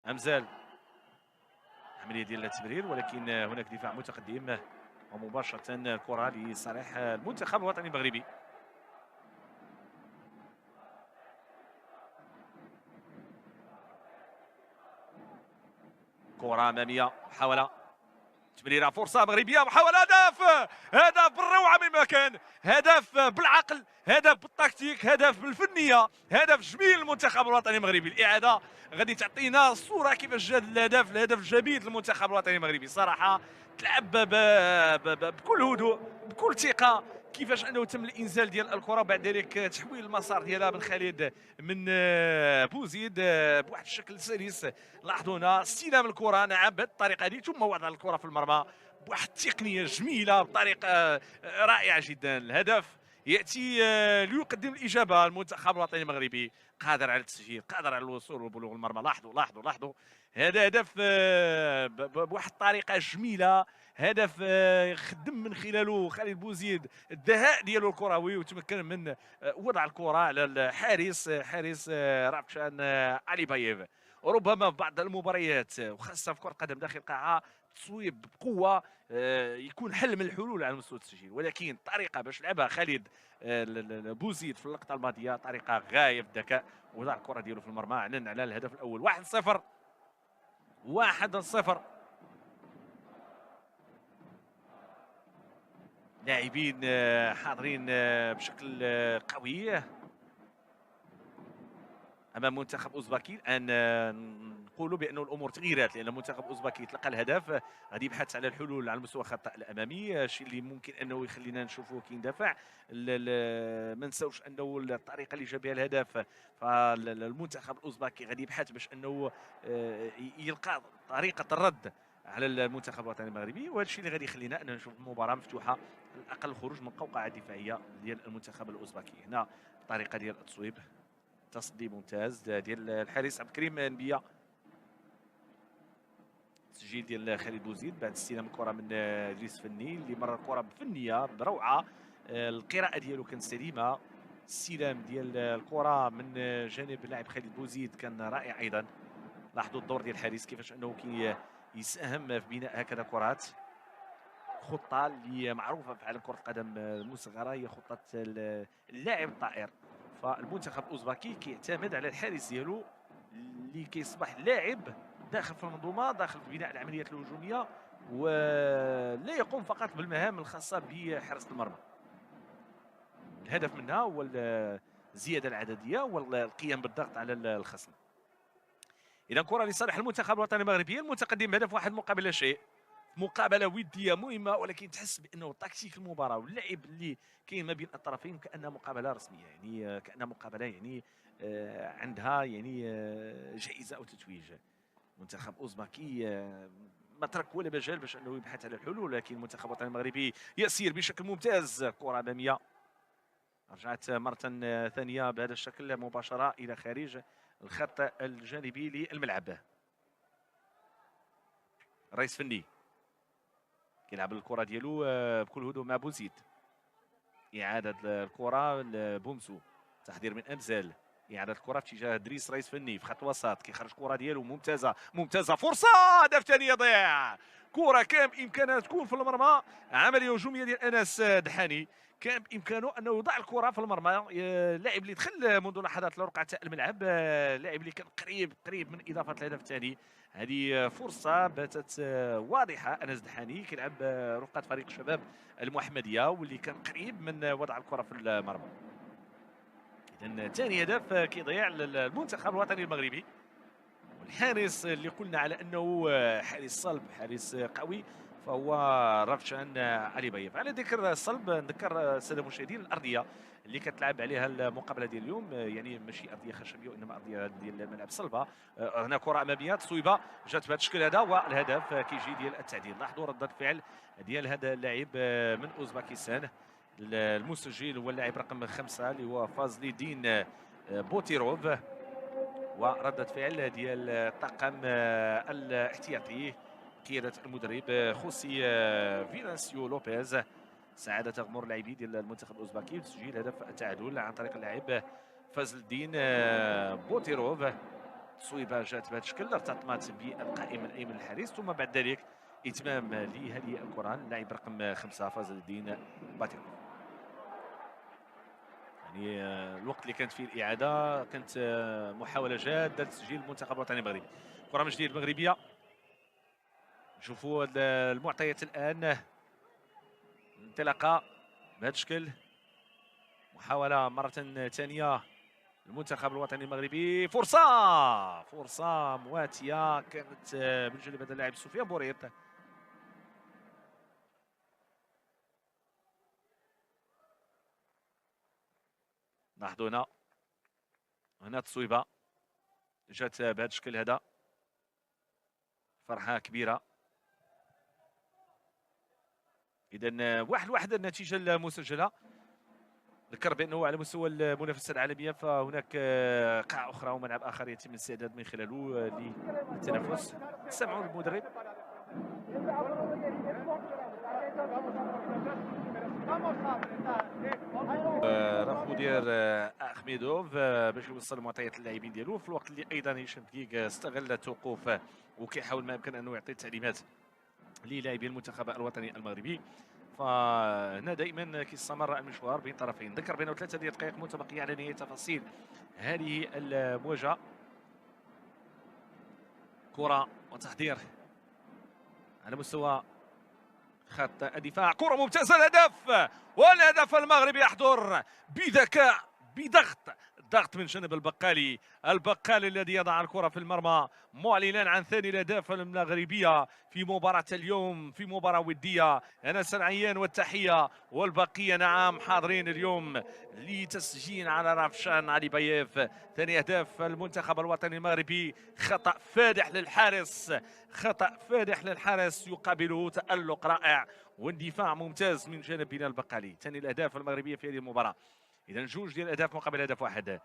امزال عمليه ديال التمرير، ولكن هناك دفاع متقدم ومباشره الكره لصالح المنتخب الوطني المغربي. كره اماميه، محاوله تمريره، فرصه مغربيه، محاوله، هدف. هدف بالروعه من مكان، هدف بالعقل، هدف بالتكتيك، هدف بالفنيه، هدف جميل للمنتخب الوطني المغربي. الاعاده غادي تعطينا الصوره كيفاش جا الهدف الجميل للمنتخب الوطني المغربي. صراحه تلعب بكل هدوء، بكل ثقه، كيفاش انه تم الانزال ديال الكره، بعد ذلك تحويل المسار ديالها من خالد، من بوزيد، بواحد الشكل سلس. لاحظوا هنا استلام الكره، نعم، بهذه الطريقه هذه، ثم وضع الكره في المرمى بواحد التقنيه جميله بطريقه رائعه جدا. الهدف ياتي ليقدم الاجابه. المنتخب الوطني المغربي قادر على التسجيل، قادر على الوصول وبلوغ المرمى. لاحظوا لاحظوا لاحظوا، هذا هدف بواحد الطريقه جميله، هدف خدم من خلاله خالد بوزيد الذكاء ديالو الكروي، وتمكن من وضع الكره على الحارس، حارس رافشان علي بايف. وربما في بعض المباريات وخاصه في كره القدم داخل القاعه تصويب بقوه يكون حل من الحلول على مستوى التسجيل، ولكن الطريقه باش لعبها خالد بوزيد في اللقطه الماضيه طريقه غايه في الذكاء، وضع الكره ديالو في المرمى، اعلن على الهدف الاول. 1-0، 1-0. لاعبين حاضرين بشكل قوي امام منتخب اوزباكي. الان نقولوا بانه الامور تغيرات، لان منتخب اوزباكي تلقى الهدف غادي يبحث على الحلول على مستوى الخط الامامي، الشيء اللي ممكن انه يخلينا نشوفوا كيندفع. ما نساوش انه الطريقه اللي جاب بها الهدف، فالمنتخب الاوزباكي غادي يبحث باش انه يلقى طريقه الرد على المنتخب الوطني المغربي، وهذا الشيء اللي غادي يخلينا ان نشوف المباراه مفتوحه، على الاقل الخروج من القوقعه الدفاعيه ديال المنتخب الاوزباكي. هنا الطريقه ديال التصويب، تصدي ممتاز ديال الحارس عبد الكريم نبيه. تسجيل ديال خالد بوزيد بعد استلام الكره من ادريس فني، اللي مر الكره بفنيه بروعه. القراءه ديالو كانت سليمه، استلام ديال الكره من جانب اللاعب خالد بوزيد كان رائع ايضا. لاحظوا الدور ديال الحارس كيفاش انه يساهم في بناء هكذا كرات. خطه اللي معروفه في عالم كره القدم المصغره هي خطه اللاعب الطائر. فالمنتخب الاوزباكي كيعتمد على الحارس ديالو اللي كيصبح لاعب داخل في المنظومه، داخل في بناء العمليات الهجوميه، ولا يقوم فقط بالمهام الخاصه بحراسه المرمى. الهدف منها هو الزياده العدديه والقيام بالضغط على الخصم. اذا كره لصالح المنتخب الوطني المغربي، المتقدم بهدف واحد مقابل لا شيء. مقابله وديه مهمه، ولكن تحس بانه تكتيك المباراه واللعب اللي كاين ما بين الطرفين كانها مقابله رسميه، يعني كانها مقابله يعني عندها يعني جائزه او تتويج. منتخب اوزباكي ما ترك ولا مجال باش انه يبحث على الحلول، لكن المنتخب الوطني المغربي يسير بشكل ممتاز. كره اماميه رجعت مره ثانيه بهذا الشكل مباشره الى خارج الخط الجانبي للملعب. رئيس فني كيلعب الكره ديالو بكل هدوء مع بوزيد. اعاده الكره لبومسو، تحضير من امزال، اعاده الكره في اتجاه دريس رئيس فني في خط الوسط، كيخرج الكره ديالو ممتازه ممتازه، فرصه هدف ثاني يضيع. كره كان بامكانها تكون في المرمى، عمليه هجوميه ديال انس دحاني، كان بامكانه انه يضع الكره في المرمى. اللاعب اللي دخل منذ لحظات لرقعه الملعب، اللاعب اللي كان قريب من اضافه الهدف الثاني. هذه فرصه باتت واضحه. انس دحاني كيلعب رفقه فريق الشباب المحمديه، واللي كان قريب من وضع الكره في المرمى. اذا ثاني هدف كيضيع للمنتخب الوطني المغربي. والحارس اللي قلنا على انه حارس صلب، حارس قوي، فهو رافشان علي بايف. على ذكر الصلب، نذكر الساده المشاهدين الارضيه اللي كتلعب عليها المقابله ديال اليوم، يعني ماشي ارضيه خشبيه وانما ارضيه ديال الملعب صلبه. هنا كره اماميه تصويبه جات بهذا الشكل هذا، والهدف كيجي ديال التعديل. لاحظوا رده الفعل ديال هذا اللاعب من اوزباكستان. المسجل هو اللاعب رقم 5 اللي هو فازلي دين بوتيروف. وردة فعل ديال الطاقم الاحتياطي قيادة المدرب خوسي فينانسيو لوبيز، سعادة تغمر لاعبي ديال المنتخب الاوزباكي بتسجيل هدف التعادل عن طريق اللاعب فازل الدين بوتيروف. التصويبه جات بهذا الشكل، ارتطمت بالقائم الايمن الحارس، ثم بعد ذلك اتمام لهذه الكره اللاعب رقم 5 فاز الدين باتيكو. يعني الوقت اللي كانت فيه الاعاده كانت محاوله جاده لتسجيل المنتخب الوطني المغربي. كره من جديد المغربيه. نشوفوا المعطيات الان. انطلاقه بهذا الشكل، محاوله مره ثانيه المنتخب الوطني المغربي. فرصه مواتيه كانت من جانب هذا اللاعب سفيان بوريط. لاحظوا هنا تصويبه جات بهذا الشكل هذا، فرحه كبيره. اذا 1-1 النتيجه المسجله. ذكر بانه على مستوى المنافسه العالميه فهناك قاع اخرى وملعب اخر يتم الاستعداد من خلاله للتنافس. سمعوا المدرب. راه مدير اخميدوف باش يوصل معطيات اللاعبين ديالو في الوقت اللي ايضا هشام دقيق استغل التوقف وكيحاول ما يمكن انه يعطي تعليمات للاعبي المنتخب الوطني المغربي. فهنا دائما كيستمر المشوار بين طرفين. ذكر بانه 3 دقائق متبقيه على نهايه تفاصيل هذه المواجهه. كره وتحضير على مستوى خط الدفاع، كره ممتازه، الهدف، والهدف المغربي يحضر بذكاء ضغط من جانب البقالي الذي يضع الكره في المرمى، معلنا عن ثاني الاهداف المغربيه في مباراه اليوم، في مباراه وديه. انس العيان والتحيه، والبقيه نعم حاضرين اليوم لتسجيل على رافشان علي بايف. ثاني اهداف المنتخب الوطني المغربي، خطا فادح للحارس يقابله تألق رائع واندفاع ممتاز من جانب بلال البقالي. ثاني الاهداف المغربيه في هذه المباراه. اذا جوج ديال الاهداف مقابل هدف واحد.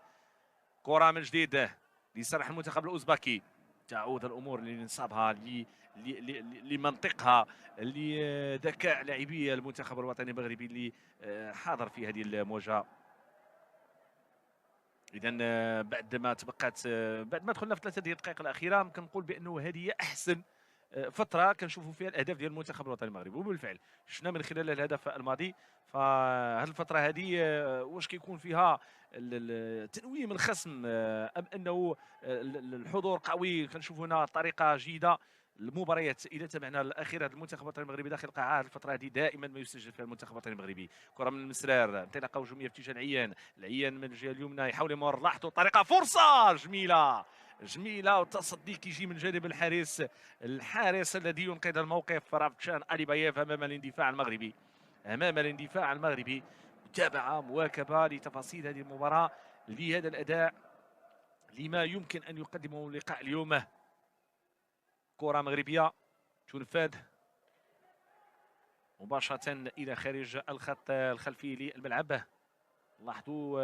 كره من جديد لصالح المنتخب الاوزبكي. تعود الامور لنصابها لمنطقها لذكاء لاعبي المنتخب الوطني المغربي اللي حاضر في هذه المواجهه. اذا بعد ما دخلنا في 3 دقائق الاخيره ممكن نقول بانه هذه هي احسن فتره كنشوفوا فيها الاهداف ديال المنتخب الوطني المغربي، وبالفعل شفنا من خلال الهدف الماضي. فهذه الفتره هذه واش كيكون فيها تنويم الخصم ام انه الحضور قوي؟ كنشوفوا هنا طريقه جيده المباريات. اذا تابعنا الاخيره المنتخب الوطني المغربي داخل القاعه هذه الفتره هذه دائما ما يسجل فيها المنتخب الوطني المغربي. كره من المسرار، انطلاقه هجوميه في اتجاه العيان من الجهه اليمنى يحاول يمر، لاحظوا الطريقه، فرصه جميله والتصدي كيجي من جانب الحارس الذي ينقذ الموقف، رافشان علي بايف امام الاندفاع المغربي. متابعه مواكبه لتفاصيل هذه المباراه، لهذا الاداء، لما يمكن ان يقدمه اللقاء اليوم. كره مغربيه تنفذ مباشره الى خارج الخط الخلفي للملعب. لاحظوا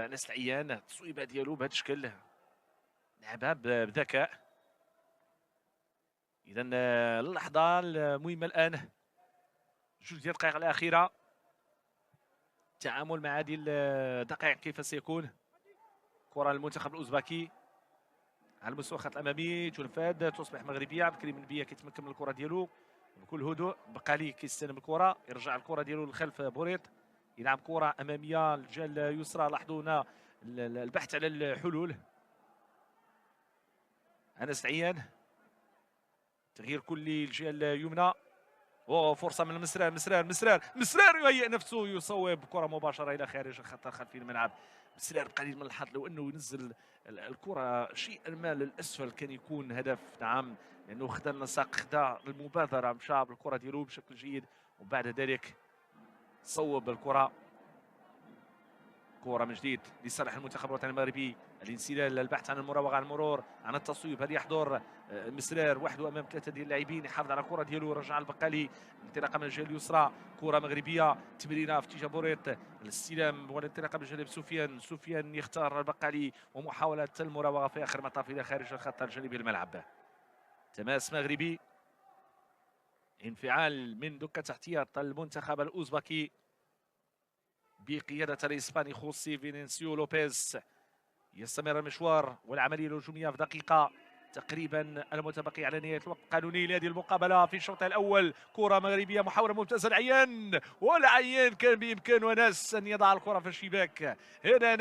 انس العيان التصويبه ديالو بهذا الشكل، لعبها بذكاء. اذا اللحظه المهمه الان، جوج ديال الدقائق الاخيره، التعامل مع هذه الدقائق كيف سيكون. كره للمنتخب الاوزبكي على مستوى الخط الامامي، تنفذ، تصبح مغربيه. عبد الكريم النبيه كيتمكن من الكره ديالو بكل هدوء، بقالي كيستلم الكره، يرجع الكره ديالو للخلف بوريط، يلعب كره اماميه الجهه اليسرى. لاحظوا هنا البحث على الحلول. انس العيان، تغيير كلي الجهه اليمنى، فرصه من مسرار يهيئ نفسه، يصوب كره مباشره الى خارج الخط الخلفي الملعب. مسرار بقليل من الحظ، لو انه ينزل الكره شيئا ما للاسفل كان يكون هدف. نعم، لانه خدا النسق، خدا المبادره، مشى بالكره ديالو بشكل جيد، وبعد ذلك صوب الكره. كره من جديد لصالح المنتخب الوطني المغربي، الانسلال، البحث عن المراوغه، عن المرور، عن التصويب. هل يحضر مسرار وحده امام 3 ديال اللاعبين؟ يحافظ على الكره ديالو، رجع البقالي، انطلاقه من الجهه اليسرى، كره مغربيه، تمريره في اتجاه بوريط، الاستلام والانطلاقه من جانب سفيان يختار البقالي، ومحاوله المراوغه في اخر مطاف الى خارج الخط الجانبي الملعب. تماس مغربي، انفعال من دكه احتياط المنتخب الاوزبكي بقيادة الإسباني خوسي فينيسيو لوبيز. يستمر المشوار والعمليه الهجوميه في دقيقه تقريبا المتبقي على نهايه الوقت القانوني لهذه المقابله في الشوط الاول. كره مغربيه، محاوله ممتازه العيان، والعيان كان بامكانه انس ان يضع الكره في الشباك. هذا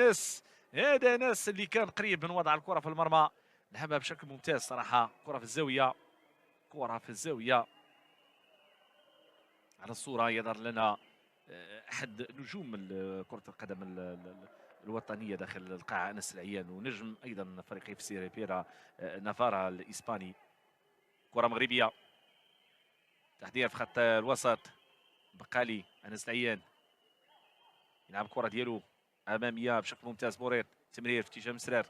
انس اللي كان قريب من وضع الكره في المرمى، لعبها بشكل ممتاز صراحه. كره في الزاويه، كره في الزاويه. على الصوره يظهر لنا احد نجوم كره القدم الوطنيه داخل القاعه، انس العيان، ونجم ايضا فريق اف سي ريبيرا نافارا الاسباني. كره مغربيه، تحضير في خط الوسط، بقالي انس العيان يلعب الكره ديالو اماميه بشكل ممتاز. بوريت تمرير في اتجاه مسرار،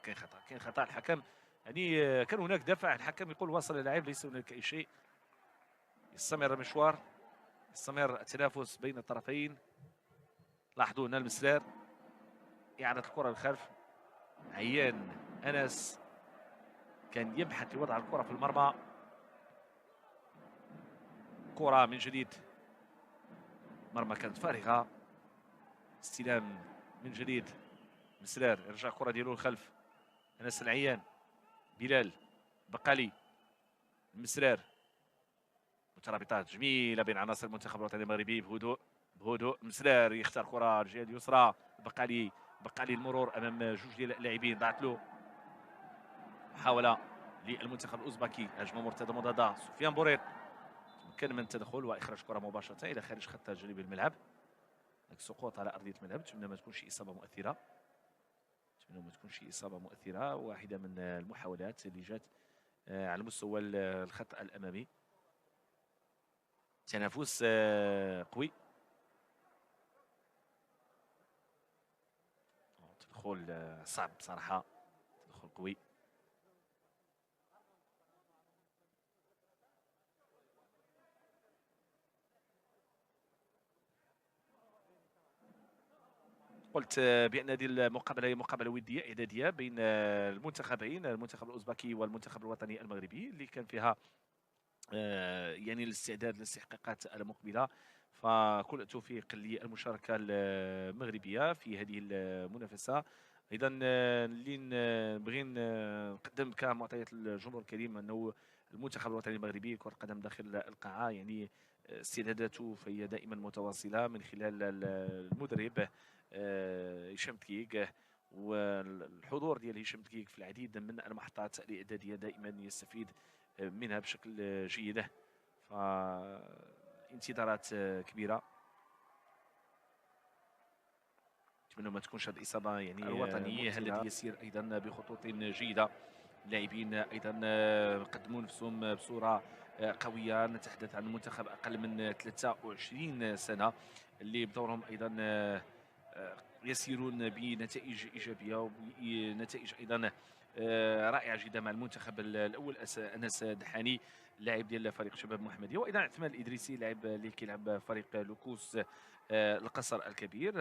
كاين خطا الحكم، يعني كان هناك دفع، الحكم يقول وصل اللاعب ليس هناك اي شيء. يستمر المشوار، يستمر التنافس بين الطرفين. لاحظوا ان المسرار اعاده الكره للخلف. عيان انس كان يبحث لوضع الكره في المرمى. كره من جديد، مرمى كانت فارغه. استلام من جديد، مسرار يرجع الكره ديالو للخلف. انس العيان، بلال، بقالي، مسرار. مترابطات جميله بين عناصر المنتخب الوطني المغربي بهدوء. مسرار يختار كره الجهه اليسرى. بقالي المرور امام جوج ديال اللاعبين، ضاعت له. محاوله للمنتخب الاوزبكي، هجمه مرتده مضاده. سفيان بوريط تمكن من التدخل واخراج كره مباشره الى خارج خط جانبي الملعب. سقوط على ارضيه الملعب، نتمنى ما تكونش اصابه مؤثره. واحده من المحاولات اللي جات على مستوى الخط الامامي. تنافس قوي، تدخل صعب بصراحه، تدخل قوي. قلت بان هذه المقابله هي مقابله وديه اعداديه بين المنتخبين، المنتخب الاوزبكي والمنتخب الوطني المغربي، اللي كان فيها يعني الاستعداد للاستحقاقات المقبله. فكل التوفيق للمشاركه المغربيه في هذه المنافسه. ايضا اللي نبغي نقدم كمعطيات للجمهور الكريم انه المنتخب الوطني المغربي كره القدم داخل القاعه، يعني استعداداته فهي دائما متواصله من خلال المدرب هشام تكيك، والحضور ديال هشام تكيك في العديد من المحطات الاعداديه دائما يستفيد منها بشكل جيد. فانتظارات كبيره، نتمنى ما تكونش هذه الاصابه يعني الوطني الذي يسير ايضا بخطوط جيده. اللاعبين ايضا قدموا نفسهم بصوره قويه. نتحدث عن منتخب اقل من 23 سنه اللي بدورهم ايضا يسيرون بنتائج ايجابيه وبنتائج ايضا رائعه جدا مع المنتخب الاول. انس دحاني لاعب ديال فريق شباب محمديه، وايضا عثمان الادريسي لاعب اللي كيلعب فريق لوكوس القصر الكبير.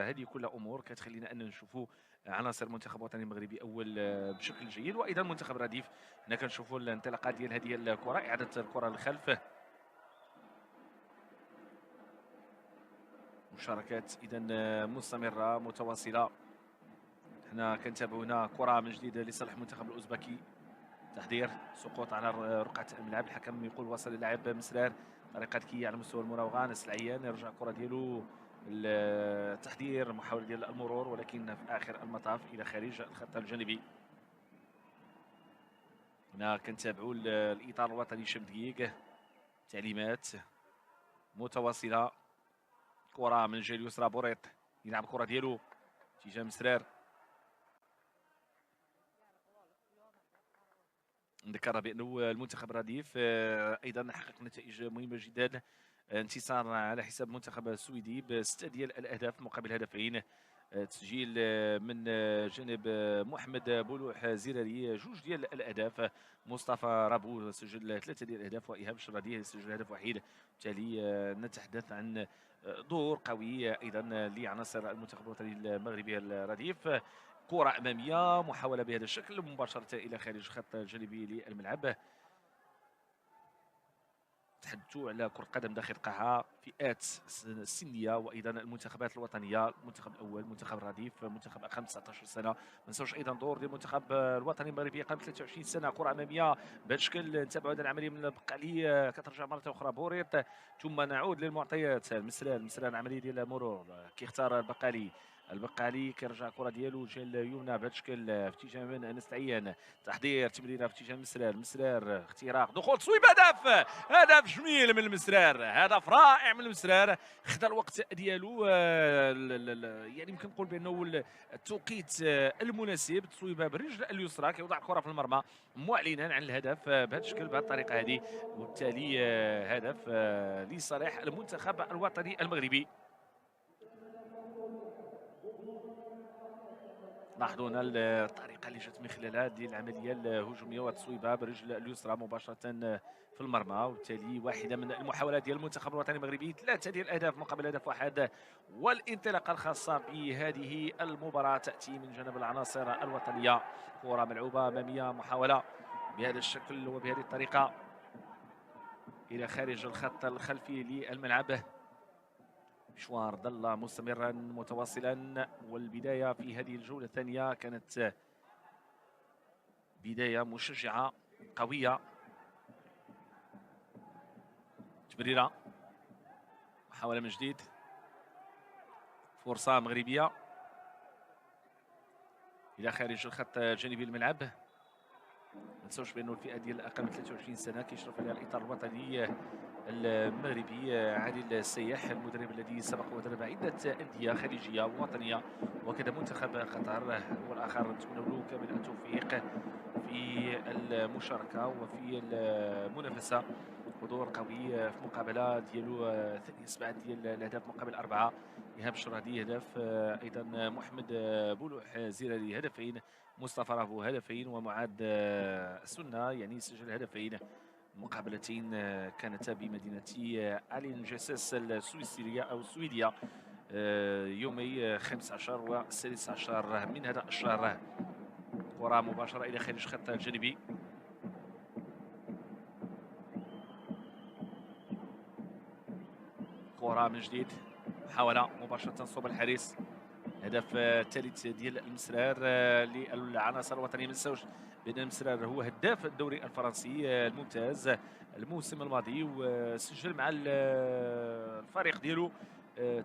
هذه كلها امور كتخلينا ان نشوفوا عناصر المنتخب الوطني المغربي اول بشكل جيد. وايضا منتخب رديف، هنا كنشوفوا الانطلاقات ديال هذه الكره، اعاده الكره للخلف. مشاركات اذا مستمره متواصله. حنا كنتابعوا هنا كره من جديد لصالح المنتخب الاوزبكي. تحضير، سقوط على رقعه الملعب، الحكم يقول وصل اللاعب مسرار. طريقه ذكيه على مستوى المراوغه. انس العيان يرجع الكره ديالو التحضير، محاوله ديال المرور، ولكن في اخر المطاف الى خارج الخط الجانبي. هنا كنتابعوا الاطار الوطني هشام دقيق، تعليمات متواصله. كره من الجهه اليسرى، بوريط يلعب الكره ديالو اتجاه مسرار. نذكر بانه المنتخب الرديف ايضا حقق نتائج مهمه جدا. انتصار على حساب المنتخب السويدي ب6 ديال الاهداف مقابل هدفين. تسجيل من جانب محمد بولوح زراري 2 ديال الاهداف. مصطفى رابو سجل 3 ديال الاهداف، وايهاب شرادي سجل هدف وحيد. بالتالي نتحدث عن دور قوي ايضا لعناصر المنتخب الوطني المغربي الرديف. كرة أمامية، محاولة بهذا الشكل مباشرة إلى خارج خط جانبي للملعب. تحدثوا على كرة قدم داخل القاعة، فئات السنية وأيضا المنتخبات الوطنية، المنتخب الأول، المنتخب الرديف، منتخب أقل 19 سنة، ما ننساوش أيضا دور ديال المنتخب الوطني المغربي أقل 23 سنة، كرة أمامية بهذا الشكل. نتابعوا هذه العملية من البقالي، كترجع مرة أخرى بوريط، ثم نعود للمعطيات. المسران عملية ديال مرور، كيختار البقالي كيرجع الكره ديالو جهه اليمنى بهذا الشكل في اتجاه من انس عيان، تحضير تمريره في اتجاه المسرار اختراق دخول تصويب، هدف جميل من المسرار، هدف رائع من المسرار، خدا الوقت ديالو يعني يمكن نقول بانه التوقيت المناسب، تصويبها بالرجل اليسرى كيوضع الكره في المرمى معلنا عن الهدف بهذا الشكل بهذه الطريقه هذه، وبالتالي هدف لصالح المنتخب الوطني المغربي. لاحظوا هنا الطريقه اللي جات من خلالها ديال العمليه الهجوميه وتصويبها بالرجل اليسرى مباشره في المرمى، وبالتالي واحده من المحاولات ديال المنتخب الوطني المغربي، 3 ديال الاهداف مقابل هدف واحد. والانطلاقه الخاصه بهذه المباراه تاتي من جانب العناصر الوطنيه، كره ملعوبه اماميه، محاوله بهذا الشكل وبهذه الطريقه الى خارج الخط الخلفي للملعب. مشوار ظل مستمرا متواصلا، والبدايه في هذه الجوله الثانيه كانت بدايه مشجعه قويه. تبريره، محاوله من جديد، فرصه مغربيه الى خارج الخط الجانبي الملعب. ما ننساوش بانه الفئه ديال اقل من 23 سنه كيشرف عليها الاطار الوطني المغربي عادل السياح، المدرب الذي سبق ودرب عده انديه خليجيه ووطنيه وكذا منتخب قطر، والاخر نتمنى له كامل التوفيق في المشاركه وفي المنافسه. حضور قوي في مقابله ديالو 7 ديال الاهداف مقابل 4. ايهاب الشرادي هدف، ايضا محمد بولوح زراري هدفين، مصطفى رافو هدفين، ومعاذ السنه يعني سجل هدفين. مقابلتين كانتا بمدينه الين جاساس السويسريه او السويديه يومي 15 و 16 من هذا الشهر. كره مباشره الى خارج الخط الجانبي، كره من جديد، محاوله مباشره صوب الحارس. هدف الثالث ديال المسرار للعناصر الوطنيه. ما ننساوش بان المسرار هو هداف الدوري الفرنسي الممتاز الموسم الماضي، وسجل مع الفريق ديالو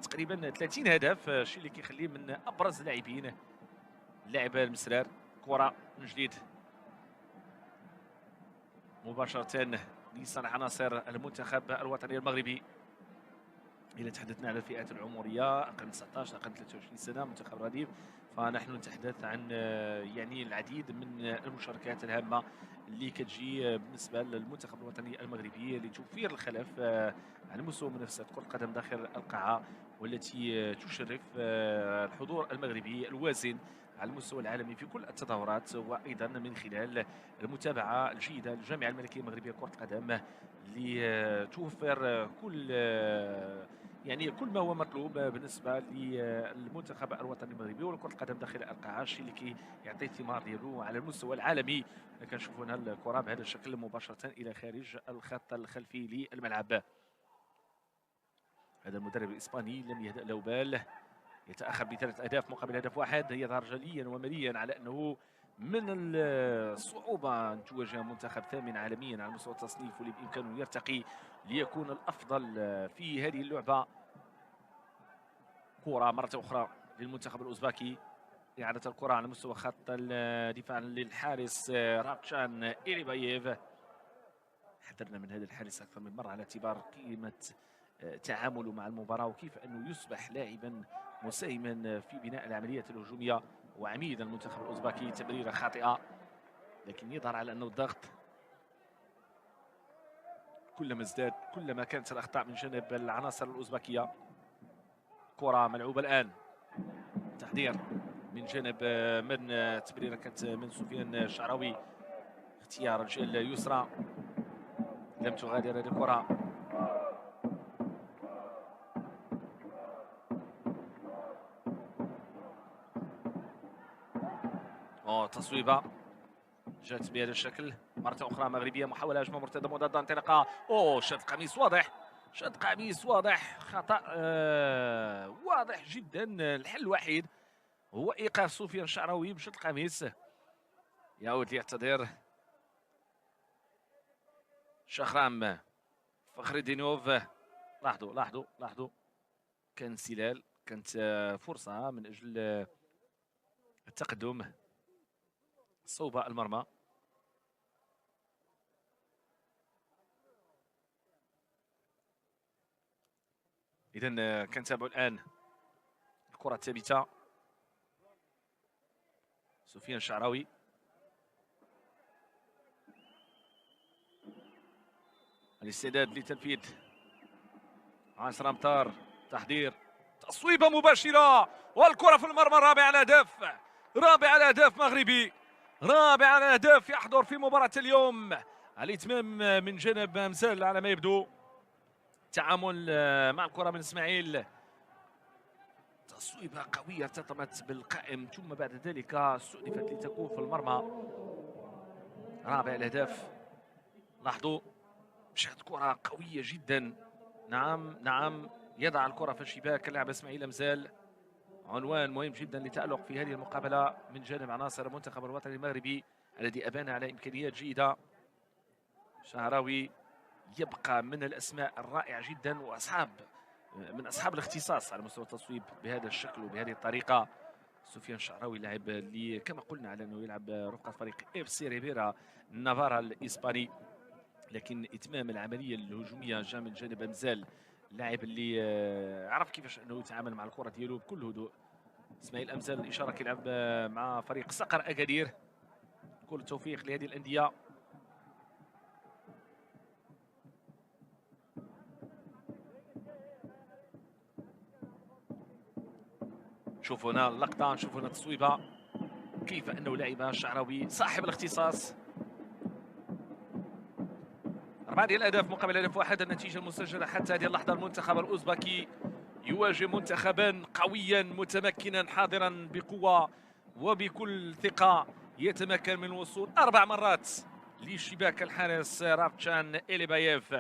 تقريبا 30 هدف، الشيء اللي كيخليه من ابرز اللاعبين اللاعب المسرار. كره من جديد مباشره لصالح عناصر المنتخب الوطني المغربي. إذا تحدثنا على الفئات العمرية أقل من 19 أقل من 23 سنة منتخب الرديف، فنحن نتحدث عن يعني العديد من المشاركات الهامة اللي كتجي بالنسبة للمنتخب الوطني المغربي لتوفير الخلف على مستوى منافسة كرة القدم داخل القاعة، والتي تشرف الحضور المغربي الوازن على المستوى العالمي في كل التظاهرات، وايضا من خلال المتابعه الجيده للجامعه الملكيه المغربيه لكره القدم اللي توفر كل يعني كل ما هو مطلوب بالنسبه للمنتخب الوطني المغربي ولكره القدم داخل القاعه، الشيء اللي كيعطي الثمار ديالو على المستوى العالمي. كنشوفوا هنا الكره بهذا الشكل مباشره الى خارج الخط الخلفي للملعب. هذا المدرب الاسباني لم يهدأ له بال، يتاخر ب3 اهداف مقابل هدف واحد. يظهر جليا ومليا على انه من الصعوبه ان تواجه منتخب ثامن عالميا على مستوى التصنيف واللي بامكانه يرتقي ليكون الافضل في هذه اللعبه. كره مره اخرى للمنتخب الاوزباكي، اعاده الكره على مستوى خط الدفاع للحارس رابتشان إيليباييف. حذرنا من هذا الحارس اكثر من مره على اعتبار قيمه تعامله مع المباراه وكيف انه يصبح لاعبا مساهما في بناء العمليات الهجوميه. وعميد المنتخب الاوزباكي تمريره خاطئه، لكن يظهر على انه الضغط كلما ازداد كلما كانت الاخطاء من جانب العناصر الاوزباكيه. كره ملعوبه الان، تحضير من جانب من تمريره كانت من سفيان الشعراوي، اختيار الجهه اليسرى، لم تغادر هذه الكره. تصويبه جات بهذا الشكل مرة أخرى مغربية، محاولة هجمة مرتدة مضادة، انطلاقة. شد قميص واضح، شد قميص واضح، خطأ واضح جدا. الحل الوحيد هو إيقاف سفيان الشعراوي بشد القميص. يعود ليعتذر شخرام فخر الدينوف. لاحظوا كان انسلال، كانت فرصة من أجل التقدم صوب المرمى. إذا كنتابع الآن الكرة الثابتة. سفيان الشعراوي الاستعداد لتنفيذ 10 أمتار، تحضير، تصويبة مباشرة، والكرة في المرمى. رابع الأهداف مغربي، رابع الأهداف يحضر في مباراة اليوم. الإتمام من جانب مزال على ما يبدو، تعامل مع الكرة من إسماعيل، تصويبة قوية ارتطمت بالقائم ثم بعد ذلك استؤنفت لتكون في المرمى. رابع الأهداف. لاحظوا مشات كرة قوية جدا. نعم يضع الكرة في الشباك اللاعب اسماعيل مزال. عنوان مهم جدا للتألق في هذه المقابلة من جانب عناصر المنتخب الوطني المغربي الذي أبان على إمكانيات جيدة. شعراوي يبقى من الأسماء الرائعة جدا من أصحاب الاختصاص على مستوى التصويب بهذا الشكل وبهذه الطريقة. سفيان الشعراوي لاعب اللي كما قلنا على أنه يلعب رفقة فريق اف سي ريفيرا نافارا الإسباني، لكن إتمام العملية الهجومية جاء من جانب أمزال، اللاعب اللي عرف كيفاش أنه يتعامل مع الكرة ديالو بكل هدوء. اسماعيل أمزال الإشارة كيلعب مع فريق صقر أكادير. كل التوفيق لهذه الأندية. شوفوا هنا اللقطة، نشوفوا هنا التصويبة، كيف أنه لعب الشعراوي صاحب الاختصاص. 4 ديال الأهداف مقابل هدف واحد. النتيجة المسجلة حتى هذه اللحظة المنتخب الأوزبكي يواجه منتخبا قويا متمكنا حاضرا بقوة وبكل ثقة، يتمكن من الوصول 4 مرات لشباك الحارس رافشان إليبايف.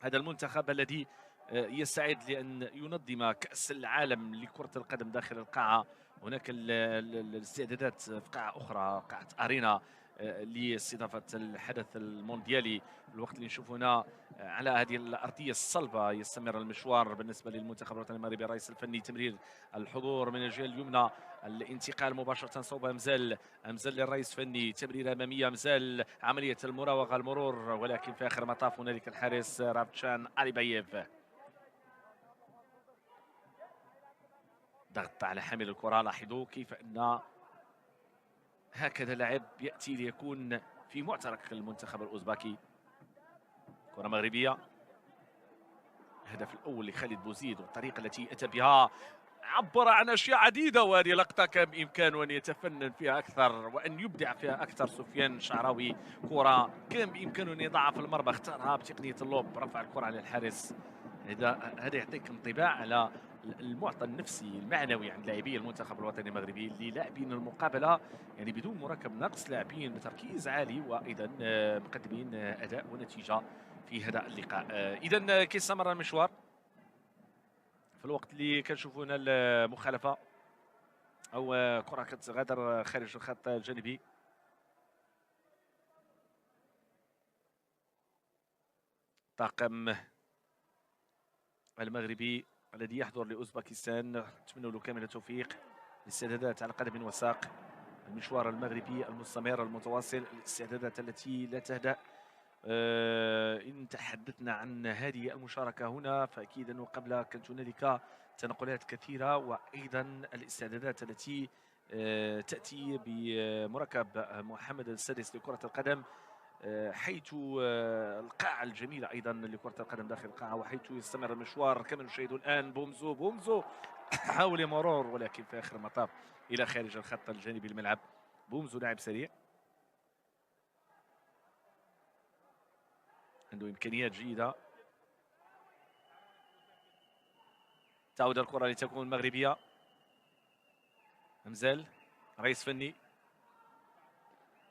هذا المنتخب الذي يستعد لأن ينظم كأس العالم لكرة القدم داخل القاعة. هناك الاستعدادات في قاعة أخرى، قاعة أرينا، لاستضافة الحدث المونديالي. الوقت اللي نشوف هنا على هذه الأرضية الصلبة يستمر المشوار بالنسبة للمنتخب الوطني المغربي. الرئيس الفني تمرير الحضور من الجهة اليمنى، الانتقال مباشرة صوب أمزال للرئيس الفني، تمريرة أمامية أمزال، عملية المراوغة المرور، ولكن في آخر المطاف هنالك الحارس رافشان أليبايف. ضغط على حامل الكرة. لاحظوا كيف أن هكذا لاعب يأتي ليكون في معترك المنتخب الأوزبكي. كرة مغربية. الهدف الأول لخالد بوزيد والطريقة التي أتى بها عبر عن أشياء عديدة، وهذه لقطة كان بإمكانه أن يتفنن فيها أكثر وأن يبدع فيها أكثر. سفيان الشعراوي كرة كان بإمكانه أن يضعها في المرمى، اختارها بتقنية اللوب، رفع الكرة على الحارس. هذا يعطيك انطباع على المعطى النفسي المعنوي عند لاعبي المنتخب الوطني المغربي اللي لاعبين المقابله يعني بدون مركب نقص، لاعبين بتركيز عالي وايضا مقدمين اداء ونتيجه في هذا اللقاء. اذا كيستمر المشوار في الوقت اللي كنشوفوا هنا المخالفه او كره كتغادر خارج الخط الجانبي. طاقم المغربي الذي يحضر لاوزبكستان نتمنى له كامل التوفيق. الاستعدادات على قدم وساق، المشوار المغربي المستمر المتواصل، الاستعدادات التي لا تهدأ. إن تحدثنا عن هذه المشاركة هنا فأكيد أنه قبل كانت هنالك تنقلات كثيرة، وأيضا الاستعدادات التي تأتي بمركب محمد السادس لكرة القدم، حيث القاعة الجميلة أيضا لكرة القدم داخل القاعة، وحيث يستمر المشوار كما نشاهد الآن. بومزو حاول مرور ولكن في آخر المطاف إلى خارج الخط الجانبي الملعب. بومزو لاعب سريع عنده إمكانيات جيدة. تعود الكرة لتكون مغربية. أمزال رئيس فني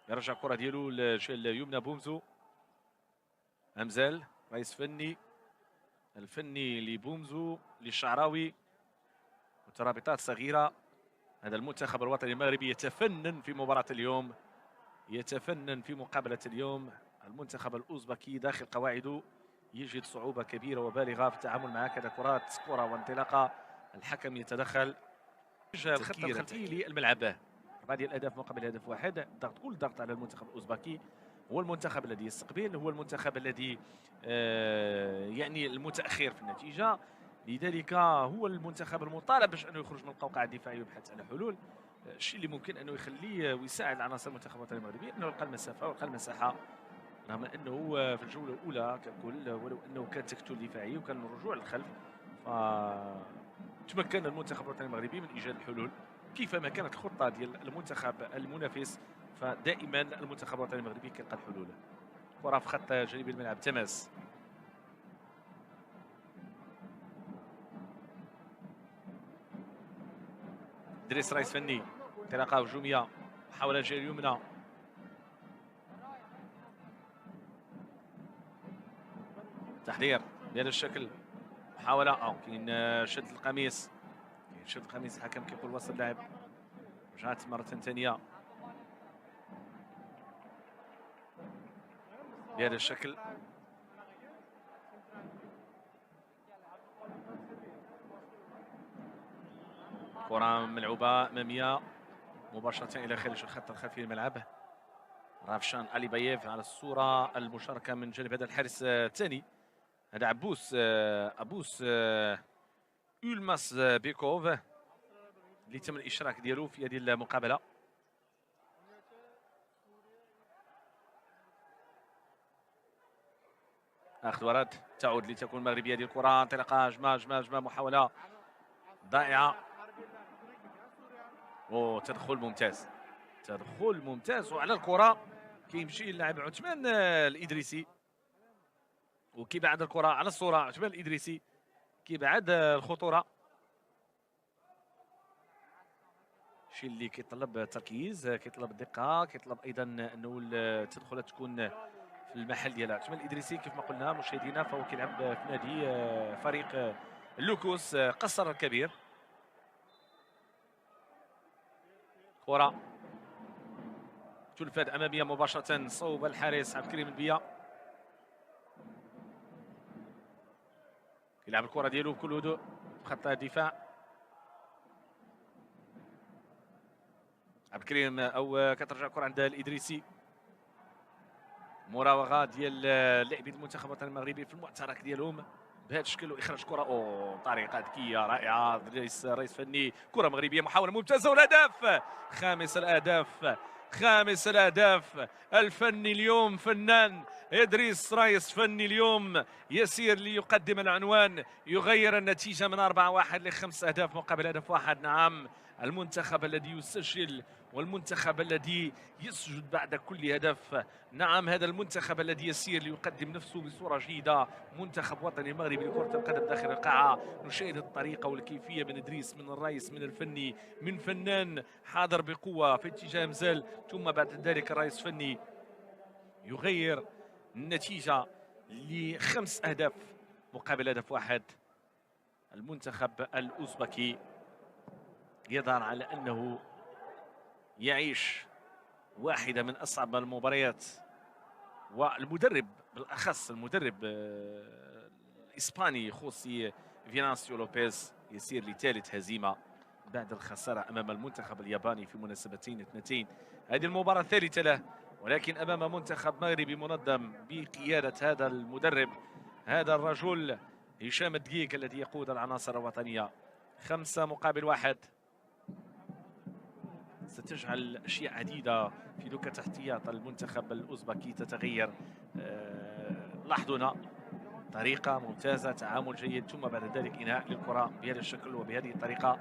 يرجع الكره ديالو ليمنى بومزو. امزال رئيس فني الفني لبومزو للشعراوي، مترابطات صغيره. هذا المنتخب الوطني المغربي يتفنن في مباراه اليوم، يتفنن في مقابله اليوم. المنتخب الاوزبكي داخل قواعده يجد صعوبه كبيره وبالغه في التعامل مع هكذا كره وانطلاقه. الحكم يتدخل. الخط الخلفي للملعب. 4 ديال الاهداف مقابل هدف واحد. كل ضغط على المنتخب الاوزبكي. هو المنتخب الذي يستقبل، هو المنتخب الذي يعني المتاخر في النتيجه، لذلك هو المنتخب المطالب باش انه يخرج من القوقعه الدفاعيه ويبحث على حلول. الشيء اللي ممكن انه يخليه ويساعد عناصر المنتخب الوطني المغربي انه يلقى المسافه ويلقى المساحه، رغم انه في الجوله الاولى ككل ولو انه كان تكتل دفاعي وكان الرجوع للخلف، فتمكن المنتخب الوطني المغربي من ايجاد الحلول. كيفما كانت الخطه ديال المنتخب المنافس فدائما المنتخب الوطني المغربي كيلقى الحلول. كره في خط جانبي الملعب تماس. دريس رئيس فني، انطلاقه هجوميه، محاوله الجهه اليمنى. تحضير بهذا الشكل، محاوله كاين شد القميص، كاين شد القميص. الحكم كيقول وسط اللاعب. رجعت مره ثانيه بهذا الشكل. كرة ملعوبة أمامية مباشرة إلى خارج الخط الخلفي للملعب. رافشان أليباييف على الصورة. المشاركة من جانب هذا الحارس الثاني، هذا أبوس أولماس بيكوف اللي تم الإشراك ديالو في هذه المقابلة. أخذ ورد تعود لتكون مغربية هذه الكرة. انطلاقة جمال محاولة ضائعة. تدخل ممتاز وعلى الكرة كيمشي اللاعب عثمان الإدريسي وكيبعد الكرة على الصورة. عثمان الإدريسي كيبعد الخطورة، الشيء اللي كيطلب تركيز، كيطلب الدقة، كيطلب أيضا أنه التدخلات تكون في المحل ديالها. عثمان الإدريسي كيف ما قلنا مشاهدينا فهو كيلعب في نادي فريق لوكوس قصر الكبير. كرة تلفت أمامية مباشرة صوب الحارس عبد الكريم البيا. يلعب الكرة ديالو بكل هدوء في خط الدفاع. عبد الكريم او كترجع الكرة عند الإدريسي. مراوغة ديال لاعبي المنتخب الوطني المغربي في المعترك ديالهم بهذا الشكل واخراج كرة طريقة ذكية رائعة. رئيس فني، كرة مغربية، محاولة ممتازة والهدف. خامس الأهداف الفني اليوم فنان. إدريس رئيس فني اليوم يسير ليقدم العنوان، يغير النتيجة من 4-1 ل5 أهداف مقابل هدف واحد. نعم، المنتخب الذي يسجل والمنتخب الذي يسجد بعد كل هدف. نعم، هذا المنتخب الذي يسير ليقدم نفسه بصورة جيدة. منتخب وطني مغربي لكرة القدم داخل القاعة. نشاهد الطريقة والكيفية من إدريس، من الرئيس، من الفني، من فنان حاضر بقوة في اتجاه مزال، ثم بعد ذلك الرئيس فني يغير النتيجة ل5 أهداف مقابل هدف واحد. المنتخب الأوزبكي يظهر على أنه يعيش واحدة من أصعب المباريات، والمدرب بالأخص المدرب الإسباني خوسي فينانسيو لوبيز يسير لثالث هزيمة بعد الخسارة أمام المنتخب الياباني في مناسبتين اثنتين. هذه المباراة الثالثة له، ولكن أمام منتخب مغربي منظم بقيادة هذا المدرب، هذا الرجل هشام الدقيق الذي يقود العناصر الوطنية. 5-1 ستجعل أشياء عديدة في دكة احتياط المنتخب الأوزبكي تتغير. لاحظوا هنا طريقة ممتازة، تعامل جيد، ثم بعد ذلك إنهاء للكرة بهذا الشكل وبهذه الطريقة.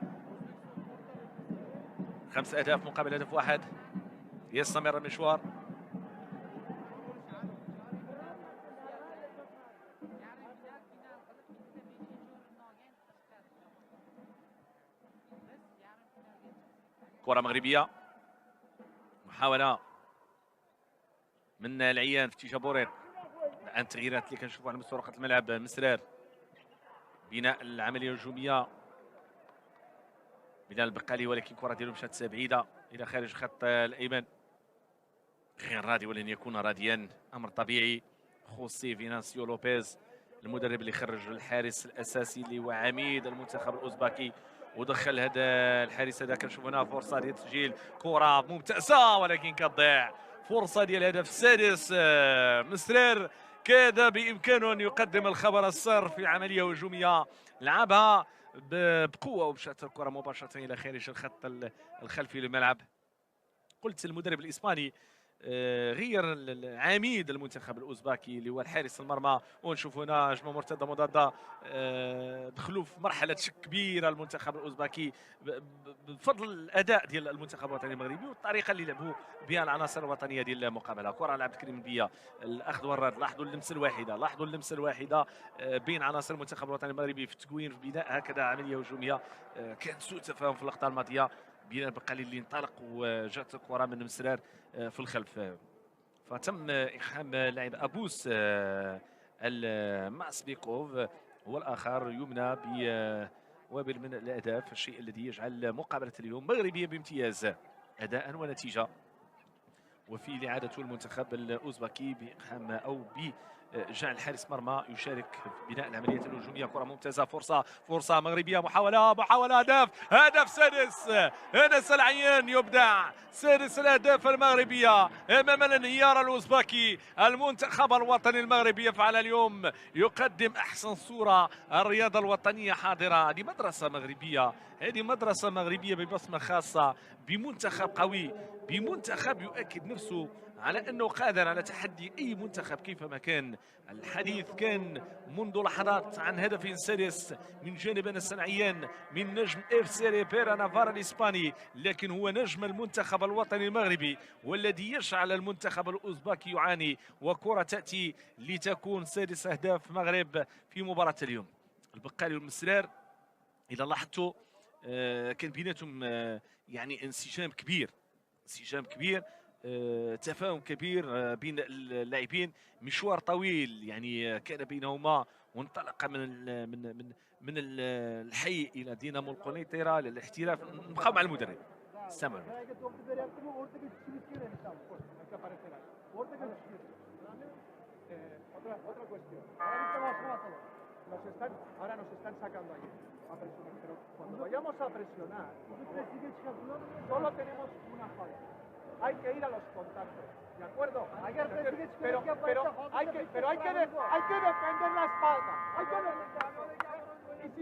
5 أهداف مقابل هدف واحد. يستمر المشوار. كرة مغربية، محاولة من العيان في اتجاه بوريط. الان التغييرات اللي كنشوفوا على مستوى رقه الملعب. مسرار بناء العمليه الهجوميه، بناء البقالي، ولكن الكره ديالو مشات بعيده الى خارج خط الايمن. غير راضي ولن يكون راضيا، امر طبيعي. خوسي فينانسيو لوبيز المدرب اللي خرج الحارس الاساسي اللي هو عميد المنتخب الاوزباكي ودخل هذا الحارس هذا. كنشوف هنا فرصه ديال تسجيل كره ممتازه ولكن كتضيع. فرصه ديال الهدف السادس. مسرار كاد بامكانه ان يقدم الخبر السار في عمليه هجوميه لعبها بقوه ومشات الكره مباشره الى خارج الخط الخلفي للملعب. قلت المدرب الاسباني غير عميد المنتخب الاوزباكي اللي هو الحارس المرمى. ونشوف هنا هجمه مرتده مضاده. دخلوا في مرحله شك كبيره المنتخب الاوزباكي بفضل الاداء ديال المنتخب الوطني المغربي والطريقه اللي لعبوا بها العناصر الوطنيه ديال المقابله. كره لعب كريم بيا، الاخذ والرد. لاحظوا اللمسه الواحده بين عناصر المنتخب الوطني المغربي في التكوين في بناء هكذا عمليه هجوميه. كان سوء تفاهم في اللقطه الماضيه بين البقالي اللي انطلق وجات الكره من مسرار في الخلف. فتم اقحام لاعب ابوس الماسبيكوف هو الاخر يمنى بوابل من الاهداف، الشيء الذي يجعل مقابله اليوم مغربيه بامتياز اداء ونتيجه. وفي لعادة المنتخب الاوزبكي باقحام او بجعل حارس مرمى يشارك في بناء العمليات الهجوميه. كره ممتازه، فرصه مغربيه، محاوله هدف سادس. انس العيان يبدع سادس الاهداف المغربيه امام الانهيار الاوزبكي. المنتخب الوطني المغربي يفعل اليوم، يقدم احسن صوره. الرياضه الوطنيه حاضره. هذه مدرسه مغربيه ببصمه خاصه، بمنتخب قوي، بمنتخب يؤكد نفسه على انه قادر على تحدي اي منتخب كيفما كان. الحديث كان منذ لحظات عن هدف سادس من جانب انس العيان من نجم اف سي ريبيرا نافارا الاسباني، لكن هو نجم المنتخب الوطني المغربي والذي يجعل المنتخب الاوزباكي يعاني. وكره تاتي لتكون سادس اهداف مغرب في مباراه اليوم. البقالي والمسرار اذا لاحظتوا كان بيناتهم يعني انسجام كبير، تفاهم كبير بين اللاعبين. مشوار طويل يعني كان بينهما، وانطلق من الحي الى دينامو القنيطره للاحتراف. نبقاو مع المدرب. استمع. ahora nos están sacando ahí a presionar, pero cuando vayamos a presionar, solo tenemos una falta. Hay que ir a los contactos, ¿de acuerdo? Pero hay que defender la espalda. Hay que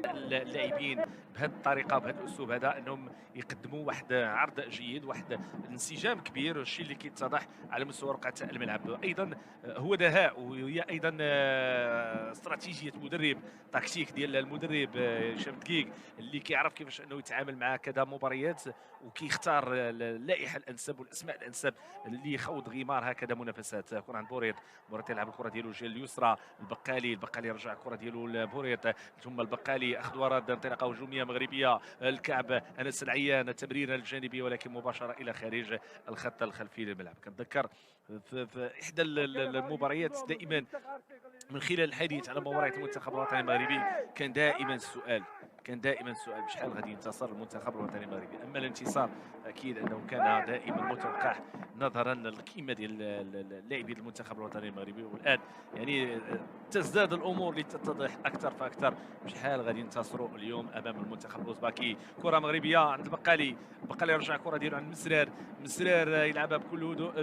اللاعبين بهذه الطريقه وبهذا الاسلوب هذا انهم يقدموا واحد عرض جيد، واحد انسجام كبير، الشيء اللي كيتضح على مستوى رقعه الملعب. ايضا هو دهاء، وهي ايضا استراتيجيه مدرب، تكتيك ديال المدرب هشام دقيق اللي كيعرف كيفاش انه يتعامل مع كذا مباريات وكيختار اللائحه الانسب والاسماء الانسب اللي يخوض غمار هكذا منافسات. كره عند بوريط يلعب الكره ديالو الجهه اليسرى. البقالي رجع الكره ديالو لبوريط، ثم البقالي اخذ ورد، انطلاقه هجوميه مغربيه. الكعب انس العيان، التمريره الجانبيه ولكن مباشره الى خارج الخط الخلفي للملعب. كنتذكر في احدى المباريات دائما من خلال الحديث على مباريات المنتخب الوطني المغربي كان دائما السؤال بشحال غادي ينتصر المنتخب الوطني المغربي. اما الانتصار اكيد انه كان دائما متوقع نظرا للقيمه ديال اللاعبين المنتخب الوطني المغربي. والان يعني تزداد الامور لتتضح اكثر فاكثر بشحال غادي ينتصروا اليوم امام المنتخب الاوزباكي. كره مغربيه عند البقالي يرجع الكره ديالو عند مسرار يلعبها بكل هدوء.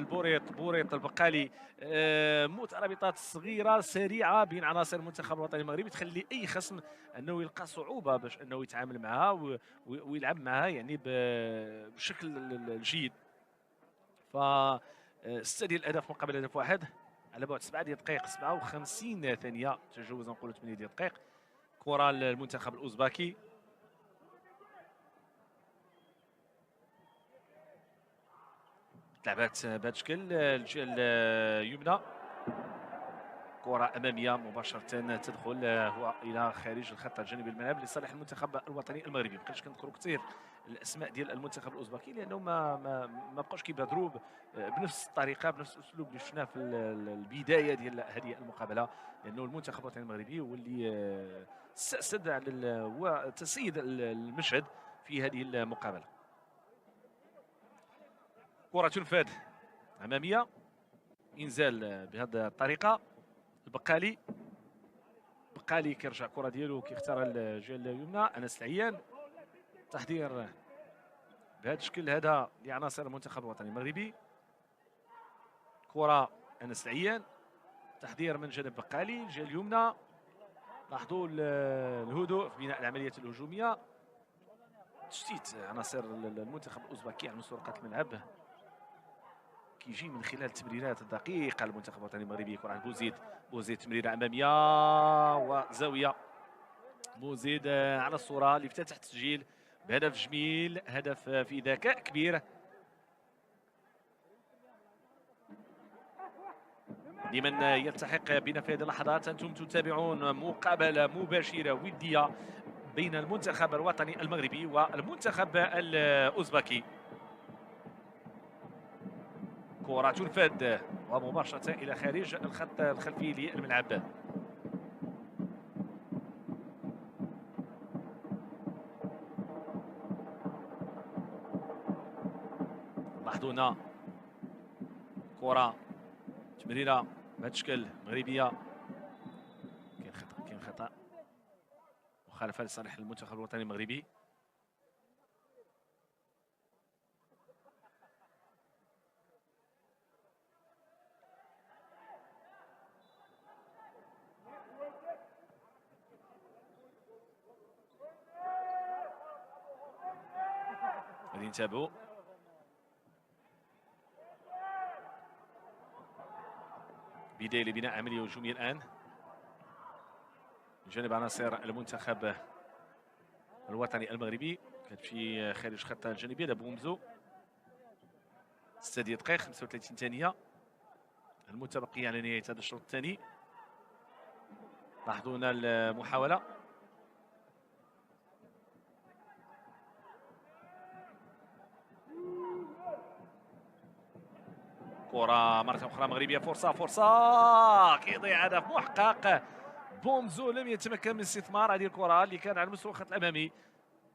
بوريط البقالي. مترابطات صغيره سريعه بين عناصر المنتخب الوطني المغربي تخلي اي خصم انه يلقى صعوبه باش انه يتعامل معها ويلعب معها يعني بشكل جيد. ف 6 ديال الاهداف مقابل هدف واحد على بعد 7 ديال الدقائق، 57 ثانيه تجاوز نقولوا 8 ديال الدقائق. كره للمنتخب الاوزباكي. لعبات بهذا الشكل الجهه اليمنى، كره اماميه مباشره تدخل هو الى خارج الخط الجانبي الملعب لصالح المنتخب الوطني المغربي. مابقيتش كنذكروا كثير الاسماء ديال المنتخب الاوزبكي، لانه ما بقاوش كيبادروا بنفس الطريقه بنفس الاسلوب اللي شفناه في البدايه ديال هذه المقابله، لانه المنتخب الوطني المغربي هو اللي استأسد على وتسيد المشهد في هذه المقابله. كره تنفذ اماميه، انزال بهذه الطريقه. البقالي كيرجع الكره ديالو كيختار الجهه اليمنى. انس العيان تحضير بهذا الشكل هذا لعناصر المنتخب الوطني المغربي. كره انس العيان، تحضير من جانب بقالي الجهه اليمنى. لاحظوا الهدوء في بناء العمليات الهجوميه، تشتيت عناصر المنتخب الاوزبكي على مستوى رقعه الملعب كيجي من خلال التمريرات الدقيقه للمنتخب الوطني المغربي. كره عند بوزيد تمريره اماميه وزاويه. بوزيد على الصوره اللي افتتح التسجيل بهدف جميل، هدف في ذكاء كبير. لمن يلتحق بنا في هذه اللحظات، انتم تتابعون مقابله مباشره وديه بين المنتخب الوطني المغربي والمنتخب الاوزبكي. كرة تنفذ ومباشرة إلى خارج الخط الخلفي للملعب. لاحظوا هنا كرة تمريرة بهذا الشكل مغربية، كاين خطأ مخالفة لصالح المنتخب الوطني المغربي. غادي نتابعوا بداية لبناء عملية هجومية الآن من جانب عناصر المنتخب الوطني المغربي. كتمشي خارج خط الجانبية لبومزو. 6 دقائق 35 ثانية المتبقية على نهاية هذا الشوط الثاني. لاحظوا هنا المحاولة، كرة مرة أخرى مغربية، فرصة كيضيع هدف محقق. بومزو لم يتمكن من استثمار هذه الكرة اللي كان على مستوى الخط الأمامي.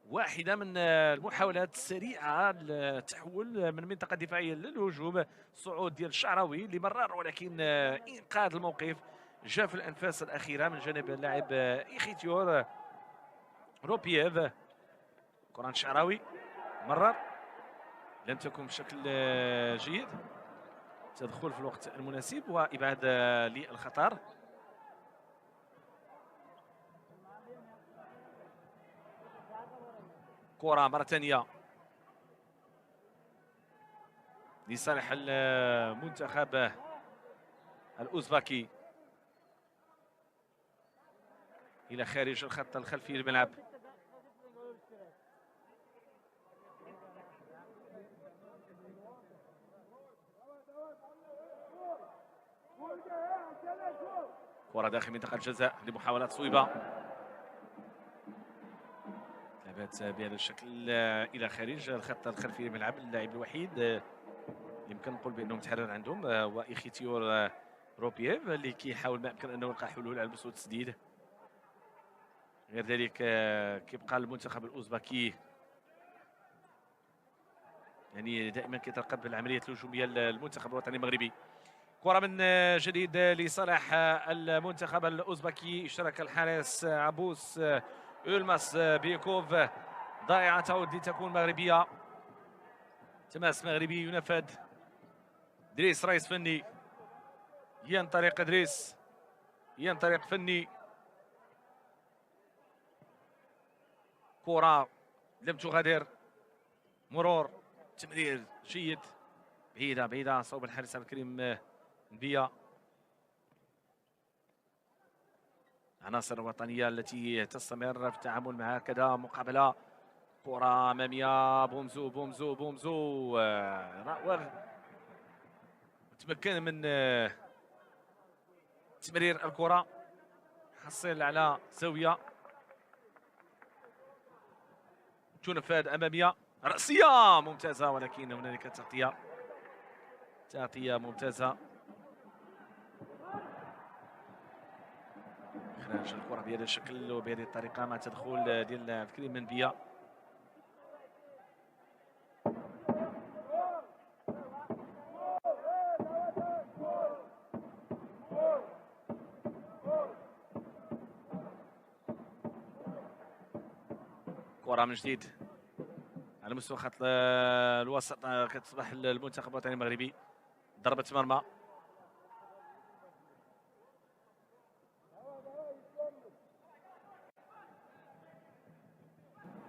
واحدة من المحاولات السريعة للتحول من منطقة دفاعية للهجوم، صعود ديال الشعراوي اللي مرر، ولكن إنقاذ الموقف جاء في الأنفاس الأخيرة من جانب اللاعب إيخيتيور روبييف. كرة الشعراوي مرر، لم تكن بشكل جيد، تدخل في الوقت المناسب وإبعاد للخطر. كرة مرة ثانية لصالح المنتخب الأوزبكي إلى خارج الخط الخلفي للملعب. كرة داخل منطقة الجزاء لمحاولة صويبة، لعبت بهذا الشكل إلى خارج الخط الخلفي للملعب. اللاعب الوحيد اللي يمكن نقول بأنه متحرر عندهم هو إيخيتيور روبييف اللي كيحاول ما أمكن أنه يلقى حلول على مستوى التسديد. غير ذلك كيبقى المنتخب الأوزبكي يعني دائما كيترقب العمليات الهجومية للمنتخب الوطني المغربي. كرة من جديد لصالح المنتخب الأوزبكي، اشترك الحارس عبوس أولماس بيكوف. ضائعة تعود لتكون مغربية، تماس مغربي ينفذ. دريس رئيس فني ينطلق، دريس ينطلق فني. كرة لم تغادر، مرور، تمرير جيد، بعيدة صوب الحارس عبد الكريم نبية. عناصر الوطنية التي تستمر في التعامل مع هكذا مقابلة. كرة أمامية، بومزو راور تمكن من تمرير الكرة، حصل على زاوية. تنفذ اماميه راسيه ممتازه، ولكن هنالك تغطيه ممتازه. خرج الكره بهذا الشكل وبهذه الطريقه مع تدخل ديال كريم منبيه. كره من جديد على مستوى خط الوسط، كتصبح المنتخب الوطني المغربي ضربه مرمى.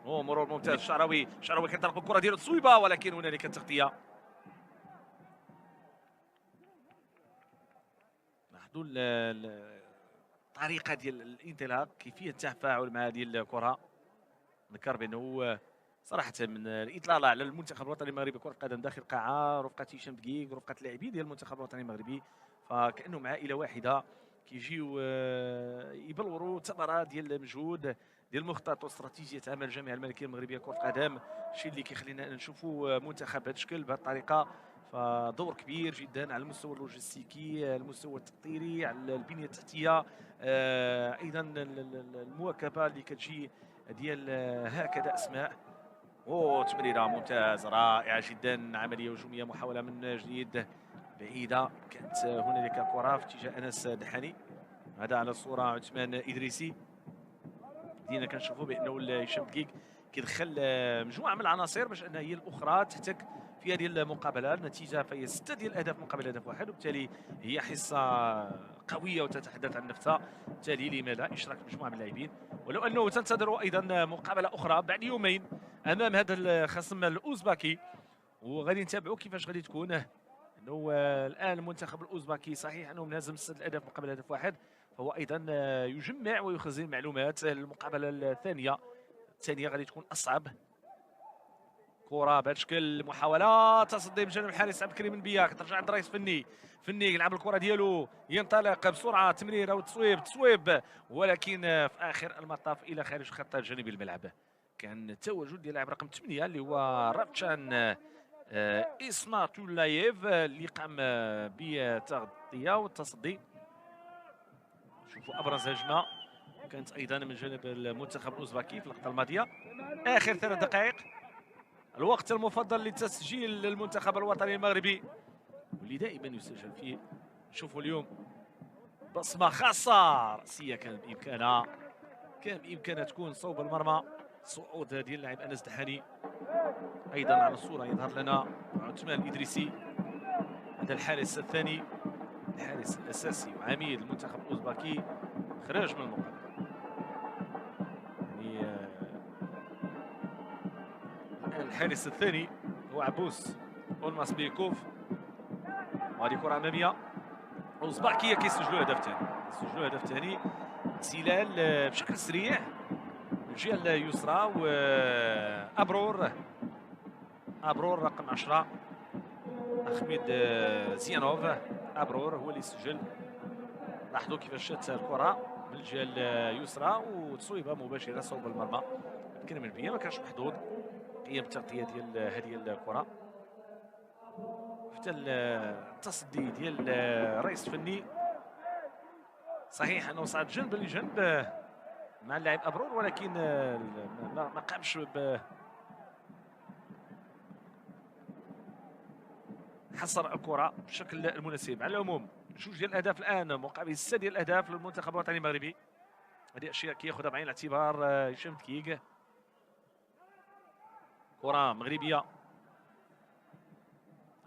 مرور ممتاز. الشعراوي كينطلق الكره ديالو تصويبه، ولكن هنالك تغطيه. لاحظوا الطريقه ديال الانطلاق، كيفيه التفاعل مع هذه الكره. نذكر بانه صراحه من الاطلاله على المنتخب الوطني المغربي كره القدم داخل القاعه، رفقه هشام دقيق، رفقه اللاعبين ديال المنتخب الوطني المغربي، فكانهم عائله واحده كيجيو يبلوروا ثمره ديال المجهود ديال المخطط واستراتيجيه عمل الجامعه الملكيه المغربيه لكره القدم. الشيء اللي كيخلينا نشوفوا منتخب بهذا الشكل بهذه الطريقه، فدور كبير جدا على المستوى اللوجستيكي، على المستوى التقديري، على البنيه التحتيه، ايضا المواكبه اللي كتجي ديال هكذا اسماء. تمريره ممتاز رائعه جدا، عمليه هجوميه، محاوله من جديد بعيده، كانت هنالك كره في اتجاه انس دحاني. هذا على الصوره عثمان ادريسي. بدينا كنشوفوا بانه هشام دقيق كيدخل مجموعه من العناصر باش ان هي الاخرى تحتك في هذه المقابله. النتيجه فهي 6 ديال الاهداف مقابل هدف واحد، وبالتالي هي حصه قويه وتتحدث عن نفسها. بالتالي لماذا اشراك مجموعه من اللاعبين، ولو انه تنتظر ايضا مقابله اخرى بعد يومين امام هذا الخصم الاوزبكي، وغادي نتابعوا كيفاش غادي تكون. انه الان المنتخب الاوزبكي صحيح انه منهزم 6 الاهداف مقابل هدف واحد، فهو ايضا يجمع ويخزن معلومات للمقابله الثانيه غادي تكون اصعب. كره بهذا الشكل، محاوله تصدي من جانب الحارس عبد الكريم منبيه، كترجع عند الرئيس فني يلعب الكره ديالو، ينطلق بسرعه، تمريره وتصويب، ولكن في اخر المطاف الى خارج خط جانبي الملعب. كان التواجد ديال اللاعب رقم 8 اللي هو رافشان إسماتولايف اللي قام بالتغطيه والتصدي. شوفوا ابرز هجمه كانت ايضا من جانب المنتخب الاوزبكي في اللقطه الماضيه. اخر 3 دقائق، الوقت المفضل لتسجيل المنتخب الوطني المغربي واللي دائما يسجل فيه. شوفوا اليوم بصمه خاصه راسيه كان بامكانها تكون صوب المرمى. صعود ديال اللاعب انس دحاني. ايضا على الصوره يظهر لنا عثمان ادريسي، هذا الحارس الثاني، الحارس الاساسي وعميد المنتخب الاوزبكي، خرج من المقابله. يعني الحارس الثاني هو عبوس اولماس بيكوف. وهذه كره اماميه اوزبكيه كيسجلوا هدف ثاني، سلال بشكل سريع من الجهه اليسرى، وابرور رقم 10 احمد زيانوف ابرور هو اللي سجل. لاحظوا كيفاش شات الكره من الجهه اليسرى وتصويبها مباشره صوب المرمى. كان من بيا ما كانش محظوظ قيم التغطيه ديال هذه الكره، حتى التصدي ديال الرئيس الفني صحيح انه صعد جنب لجنب مع اللاعب ابرور، ولكن ما قامش حصر الكره بالشكل المناسب. على العموم 2 ديال الاهداف الان مقابل 6 ديال الاهداف للمنتخب الوطني المغربي. هذه اشياء كياخذها بعين الاعتبار هشام دقيق. كره مغربيه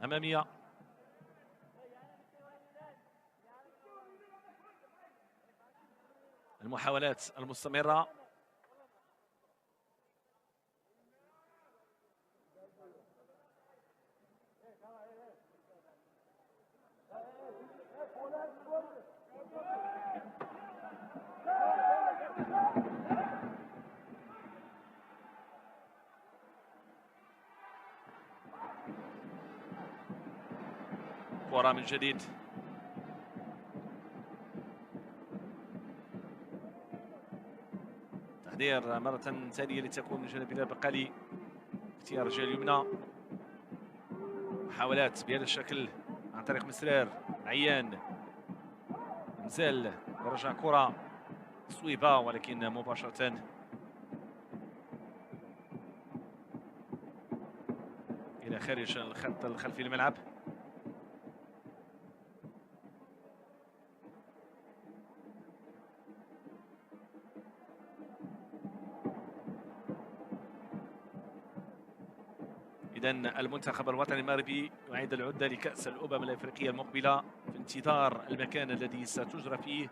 اماميه، المحاولات المستمره. كرة من جديد، تحضير مرة ثانية لتكون من جانب بلال بقالي، اختيار الجهة اليمنى، محاولات بهذا الشكل عن طريق مسرار عيان، نزال ورجع كرة صويبة ولكن مباشرة إلى خارج الخط الخلفي للملعب. إذن المنتخب الوطني المغربي يعيد العدة لكأس الأمم الأفريقية المقبلة في انتظار المكان الذي ستجرى فيه.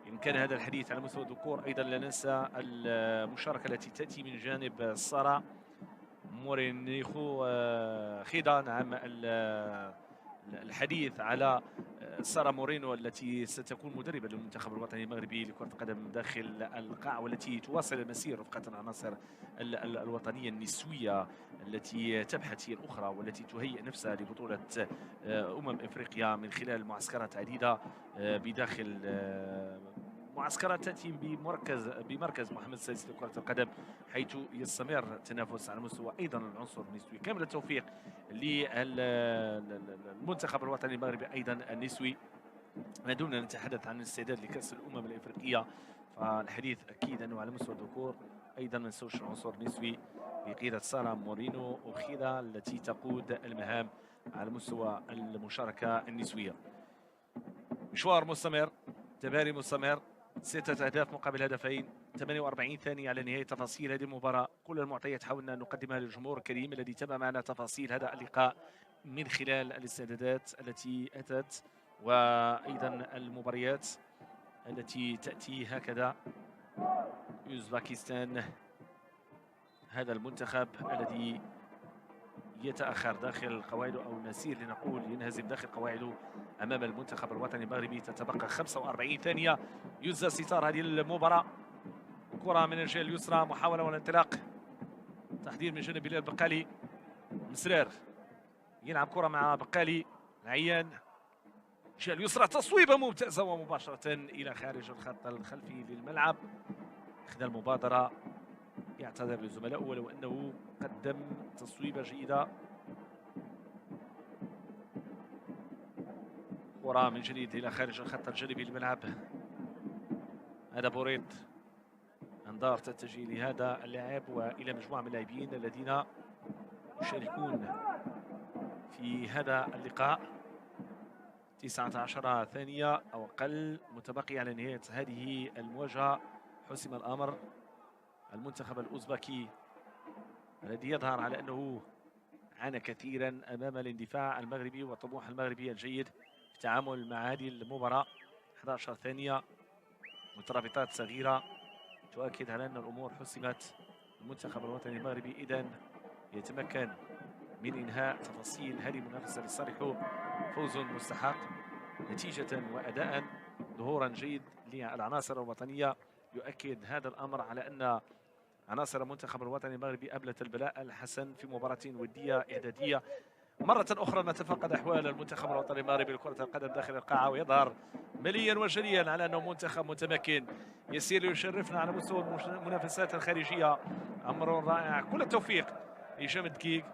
إن كان هذا الحديث على مستوى الذكور، أيضا لا ننسى المشاركة التي تأتي من جانب سارة مورينيخو خيدا. نعم، الحديث على سارة مورينو التي ستكون مدربة للمنتخب الوطني المغربي لكرة القدم داخل القاع، والتي تواصل المسير رفقة العناصر الوطنية النسوية التي تبحث هي الأخرى والتي تهيئ نفسها لبطولة أفريقيا من خلال معسكرات عديدة بداخل معسكرات تأتي بمركز محمد السادس لكرة القدم، حيث يستمر التنافس على مستوى أيضا العنصر النسوي. كامل التوفيق للمنتخب الوطني المغربي أيضا النسوي. ما دمنا نتحدث عن الاستعداد لكأس الأمم الأفريقية، فالحديث أكيد أنه على مستوى الذكور أيضا ما نسوش العنصر النسوي بقيادة سارة مورينو وخيدا التي تقود المهام على مستوى المشاركة النسوية. مشوار مستمر، تباري مستمر، 6 أهداف مقابل هدفين، 48 ثانية على نهاية تفاصيل هذه المباراة. كل المعطيات حاولنا أن نقدمها للجمهور الكريم الذي تابع معنا تفاصيل هذا اللقاء من خلال الاستعدادات التي أتت وأيضا المباريات التي تأتي هكذا. أوزباكستان، هذا المنتخب الذي يتأخر داخل قواعده أو نسير لنقول ينهزم داخل قواعده أمام المنتخب الوطني المغربي. تتبقى 45 ثانية يجزى ستار هذه المباراة. كرة من الجهة اليسرى، محاولة والانطلاق، تحضير من جانب بلال بقالي. مسرار يلعب كرة مع بقالي، العيان الجهة اليسرى، تصويبة ممتازة ومباشرة إلى خارج الخط الخلفي للملعب. أخذ المبادرة، يعتذر لزملائه ولو أنه قدم تصويبة جيدة. كرة من جديد إلى خارج الخط الجانبي للملعب. هذا بوريت، انذار تتجه لهذا اللاعب والى مجموعه من اللاعبين الذين يشاركون في هذا اللقاء. 19 ثانيه او اقل متبقي على نهايه هذه المواجهه. حسم الامر. المنتخب الاوزبكي الذي يظهر على انه عانى كثيرا امام الاندفاع المغربي والطموح المغربي الجيد في التعامل مع هذه المباراه. 11 ثانيه، مترابطات صغيره تؤكد على أن الأمور حسمت. المنتخب الوطني المغربي إذن يتمكن من إنهاء تفاصيل هذه المنافسة لصالحه. فوز مستحق نتيجة وأداء، ظهورا جيد للعناصر الوطنية يؤكد هذا الأمر على أن عناصر المنتخب الوطني المغربي أبلت البلاء الحسن في مباراة ودية إعدادية. مرة أخرى نتفقد أحوال المنتخب الوطني المغربي لكرة القدم داخل القاعة، ويظهر مليا وجليا على أنه منتخب متمكن يسير يشرفنا على مستوى المنافسات الخارجية. أمر رائع. كل التوفيق لهشام الدقيق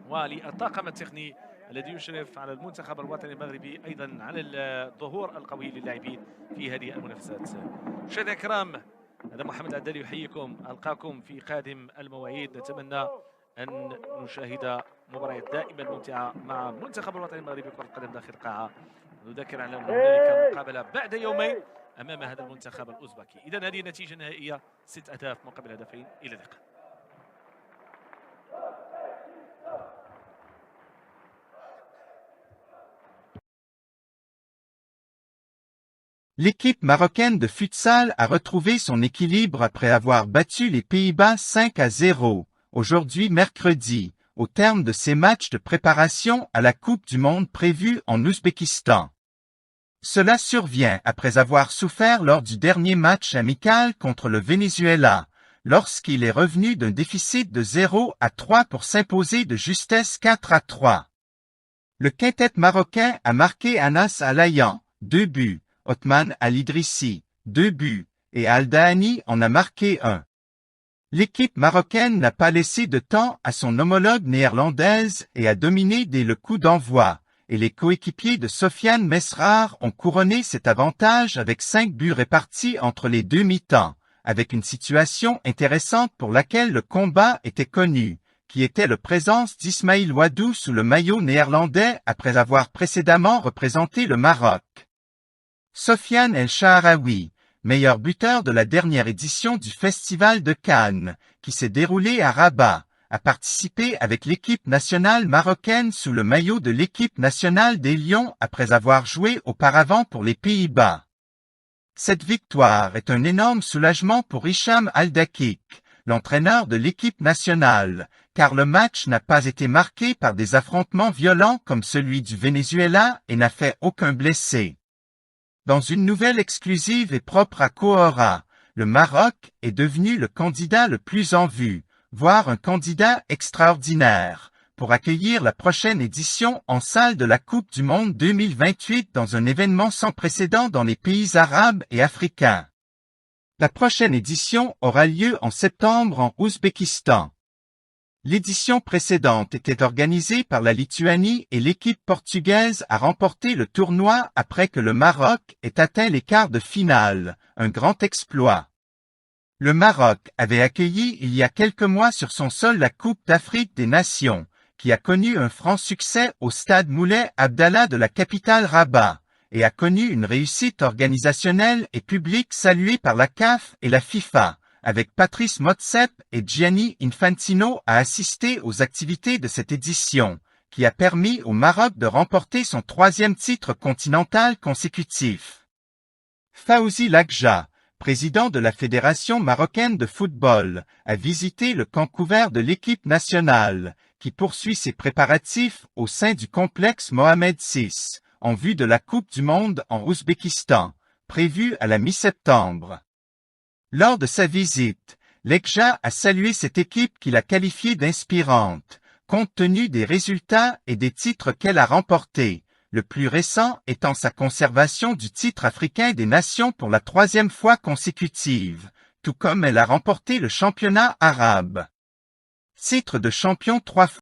وللطاقم التقني الذي يشرف على المنتخب الوطني المغربي، أيضا على الظهور القوي للاعبين في هذه المنافسات. مشاهدينا الكرام، هذا محمد عدالي يحييكم، ألقاكم في قادم المواعيد. نتمنى أن نشاهد مباريات دائما ممتعة مع المنتخب الوطني المغربي لكرة القدم داخل القاعة. نذكر على أن هنالك مقابلة بعد يومين أمام هذا المنتخب الأوزبكي. إذن هذه النتيجة النهائية 6 أهداف مقابل هدفين. إلى اللقاء. L'équipe marocaine de futsal a retrouvé son équilibre après avoir battu les Pays-Bas 5-0, aujourd'hui mercredi, au terme de ses matchs de préparation à la Coupe du Monde prévue en Ouzbékistan. Cela survient après avoir souffert lors du dernier match amical contre le Venezuela, lorsqu'il est revenu d'un déficit de 0-3 pour s'imposer de justesse 4-3. Le quintet marocain a marqué Anas Alayan, 2 buts, Othman Al-Idrissi, 2 buts, et Al-Dahani en a marqué 1. L'équipe marocaine n'a pas laissé de temps à son homologue néerlandaise et a dominé dès le coup d'envoi, et les coéquipiers de Sofiane Mesrar ont couronné cet avantage avec 5 buts répartis entre les deux mi-temps, avec une situation intéressante pour laquelle le combat était connu, qui était la présence d'Ismaïl Wadou sous le maillot néerlandais après avoir précédemment représenté le Maroc. Sofiane El Shahraoui, meilleur buteur de la dernière édition du Festival de Cannes, qui s'est déroulé à Rabat, a participé avec l'équipe nationale marocaine sous le maillot de l'équipe nationale des Lions après avoir joué auparavant pour les Pays-Bas. Cette victoire est un énorme soulagement pour Hicham Al-Daqiq, l'entraîneur de l'équipe nationale, car le match n'a pas été marqué par des affrontements violents comme celui du Venezuela et n'a fait aucun blessé. Dans une nouvelle exclusive et propre à Quora, le Maroc est devenu le candidat le plus en vue, voire un candidat extraordinaire, pour accueillir la prochaine édition en salle de la Coupe du Monde 2028 dans un événement sans précédent dans les pays arabes et africains. La prochaine édition aura lieu en septembre en Ouzbékistan. L'édition précédente était organisée par la Lituanie et l'équipe portugaise a remporté le tournoi après que le Maroc ait atteint les quarts de finale, un grand exploit. Le Maroc avait accueilli il y a quelques mois sur son sol la Coupe d'Afrique des Nations, qui a connu un franc succès au stade Moulay Abdallah de la capitale Rabat, et a connu une réussite organisationnelle et publique saluée par la CAF et la FIFA, avec Patrice Motsepe et Gianni Infantino à assister aux activités de cette édition, qui a permis au Maroc de remporter son 3e titre continental consécutif. Fawzi Lakja, président de la Fédération marocaine de football, a visité le camp couvert de l'équipe nationale, qui poursuit ses préparatifs au sein du complexe Mohamed VI, en vue de la Coupe du Monde en Ouzbékistan, prévue à la mi-septembre. Lors de sa visite, Lakja a salué cette équipe qu'il a qualifiée d'inspirante, compte tenu des résultats et des titres qu'elle a remportés, le plus récent étant sa conservation du titre africain des nations pour la 3e fois consécutive, tout comme elle a remporté le championnat arabe. Titre de champion 3 fois.